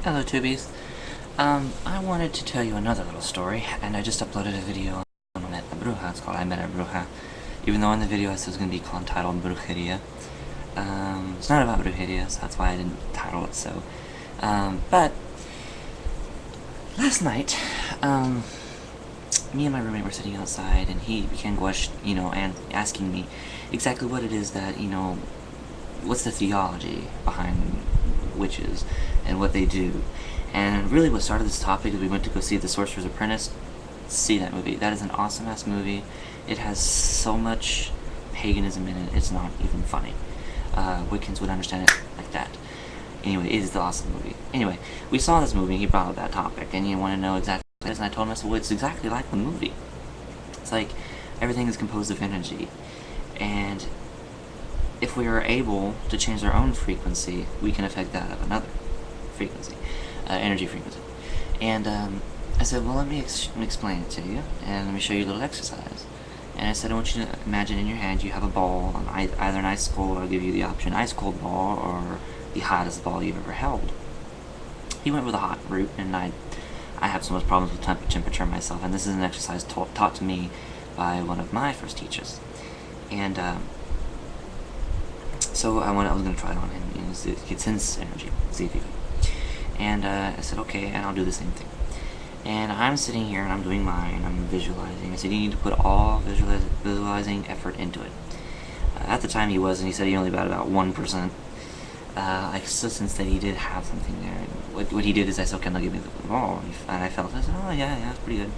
Hello, Tubies. I wanted to tell you another little story, and I just uploaded a video on I Met a Bruja. It's called I Met a Bruja. Even though in the video I said it was going to be entitled Brujeria. It's not about Brujeria, so that's why I didn't title it so. But, last night, me and my roommate were sitting outside, and he began and asking me exactly what it is that, what's the theology behind witches and what they do. And really what started this topic is we went to go see The Sorcerer's Apprentice. See that movie. That is an awesome ass movie. It has so much paganism in it, it's not even funny. Wiccans would understand it like that. Anyway, it is the awesome movie. Anyway, we saw this movie and he brought up that topic and you want to know exactly what it is, and I told him, I said, well, it's exactly like the movie. It's like everything is composed of energy, and if we are able to change our own frequency, we can affect that of another frequency, energy frequency. And I said, well, let me explain it to you, and let me show you a little exercise. And I said, I want you to imagine in your hand you have a ball, either an ice cold, I'll give you the option, ice cold ball, or the hottest ball you've ever held. He went with a hot route, and I have so much problems with temperature myself, and this is an exercise taught to me by one of my first teachers. And so I was going to try it on him, get sense energy, see if he could. And I said, okay, and I'll do the same thing. And I'm sitting here and I'm doing mine, I'm visualizing. I said, you need to put all visualizing effort into it. At the time he was, and he said he only got about 1%. I still sensed that he did have something there. And what he did is I said, okay, now give me the ball. And I felt, I said, oh yeah, it's pretty good.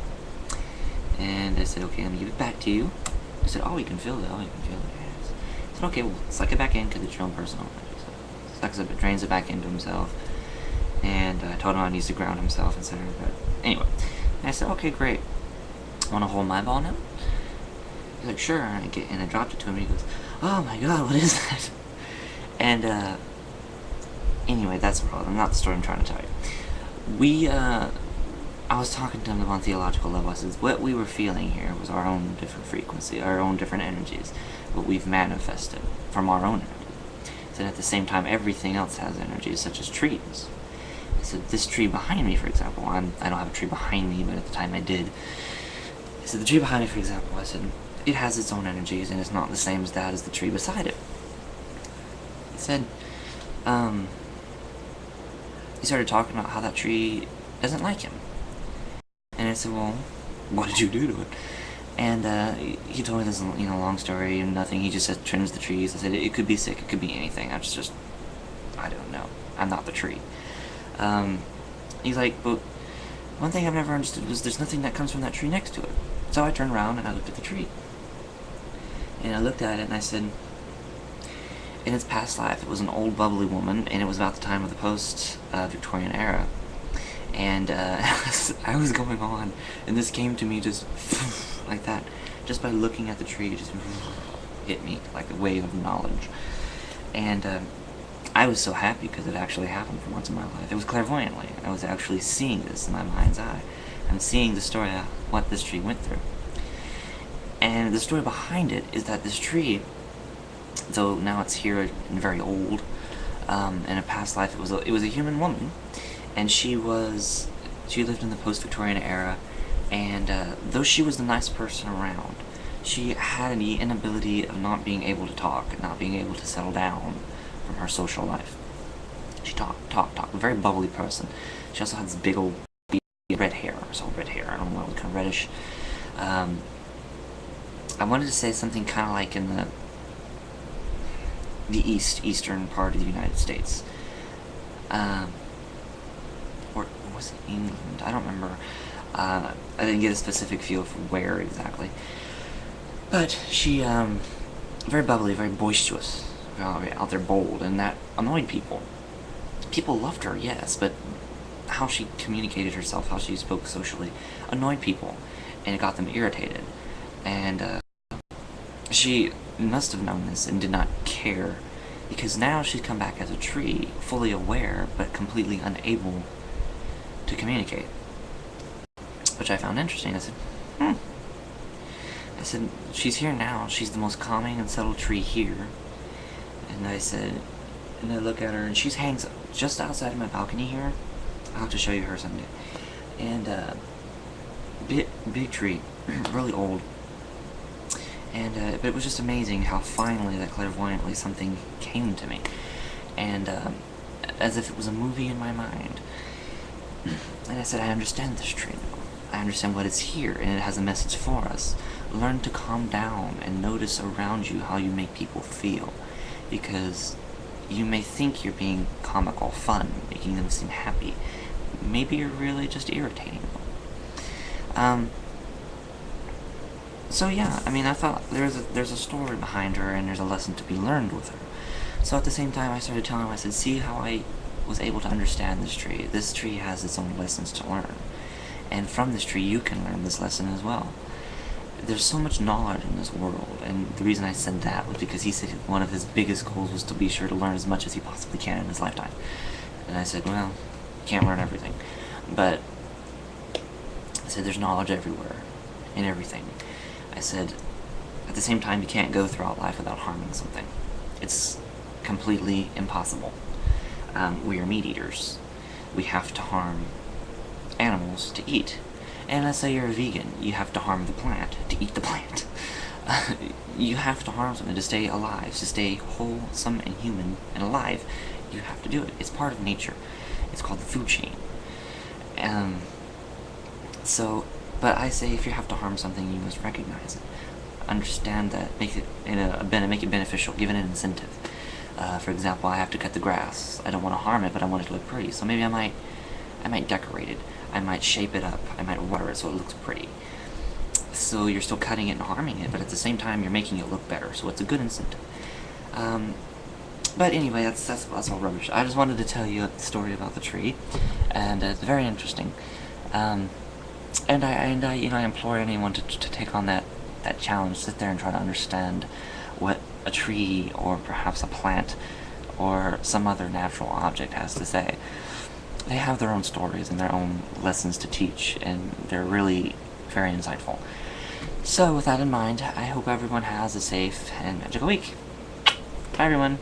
And I said, okay, let me give it back to you. He said, oh, you can feel it, yes. I said, okay, well, suck it back in because it's your own personal energy. So sucks it, drains it back into himself. And I told him I needs to ground himself, etc. But anyway, and I said, okay, great. Want to hold my ball now? He's like, sure. And I dropped it to him. And he goes, oh my god, what is that? And anyway, that's not the story I'm trying to tell you. I was talking to him on theological level. I said, what we were feeling here was our own different frequency, our own different energies, what we've manifested from our own energy. So at the same time, everything else has energies, such as trees. I said, this tree behind me, for example, I don't have a tree behind me, but at the time I did. I said, the tree behind me, for example, I said, it has its own energies, and it's not the same as that as the tree beside it. He said, he started talking about how that tree doesn't like him. And I said, well, what did you do to it? And he told me this, long story and nothing. He just said, trims the trees. I said, it could be sick, it could be anything. I don't know. I'm not the tree. He's like, but one thing I've never understood was there's nothing that comes from that tree next to it. So I turned around and I looked at the tree. And I looked at it and I said, in its past life, it was an old bubbly woman, and it was about the time of the post-Victorian era. And I was going on, and this came to me just like that. Just by looking at the tree, it just hit me like a wave of knowledge. And I was so happy because it actually happened for once in my life. It was clairvoyantly. I was actually seeing this in my mind's eye. I'm seeing the story of what this tree went through. And the story behind it is that this tree, though now it's here and very old, in a past life it was a human woman, and she lived in the post-Victorian era, and though she was the nice person around, she had the inability of not being able to talk, not being able to settle down from her social life. She talked, a very bubbly person. She also had this big old red hair, I don't know, it was kind of reddish. I wanted to say something kind of like in the eastern part of the United States. Or was it England? I don't remember. I didn't get a specific feel for where exactly. But she, very bubbly, very boisterous, very out there bold, and that annoyed people. People loved her, yes, but how she communicated herself, how she spoke socially, annoyed people, and it got them irritated. And she must have known this and did not care, because now she's come back as a tree, fully aware, but completely unable to communicate. Which I found interesting. I said, I said, she's here now, she's the most calming and subtle tree here. And I said, and I look at her, and she hangs just outside of my balcony here, I'll have to show you her someday. And big tree, really old. And but it was just amazing how finally, that clairvoyantly, something came to me, and as if it was a movie in my mind. And I said, I understand this tree now. I understand what is here, and it has a message for us. Learn to calm down and notice around you how you make people feel, because you may think you're being comical fun, making them seem happy. Maybe you're really just irritating them. So yeah, I mean, I thought there's a story behind her, and there's a lesson to be learned with her. So at the same time, I started telling him, I said, see how I was able to understand this tree. This tree has its own lessons to learn. And from this tree, you can learn this lesson as well. There's so much knowledge in this world, and the reason I said that was because he said one of his biggest goals was to be sure to learn as much as he possibly can in his lifetime. And I said, well, can't learn everything. But I said, there's knowledge everywhere, in everything. I said, at the same time, you can't go throughout life without harming something. It's completely impossible. We are meat eaters. We have to harm animals to eat. And let's say you're a vegan, you have to harm the plant to eat the plant. You have to harm something to stay alive, to stay wholesome and human and alive. You have to do it. It's part of nature. It's called the food chain. But I say, if you have to harm something, you must recognize it. Understand that, make it beneficial, give it an incentive. For example, I have to cut the grass. I don't want to harm it, but I want it to look pretty. So maybe I might decorate it. I might shape it up. I might water it so it looks pretty. So you're still cutting it and harming it, but at the same time you're making it look better. So it's a good incentive. But anyway, that's all rubbish. I just wanted to tell you a story about the tree, and it's very interesting. And I implore anyone to take on that challenge. Sit there and try to understand what a tree, or perhaps a plant, or some other natural object has to say. They have their own stories and their own lessons to teach, and they're really very insightful. So with that in mind, I hope everyone has a safe and magical week. Bye everyone!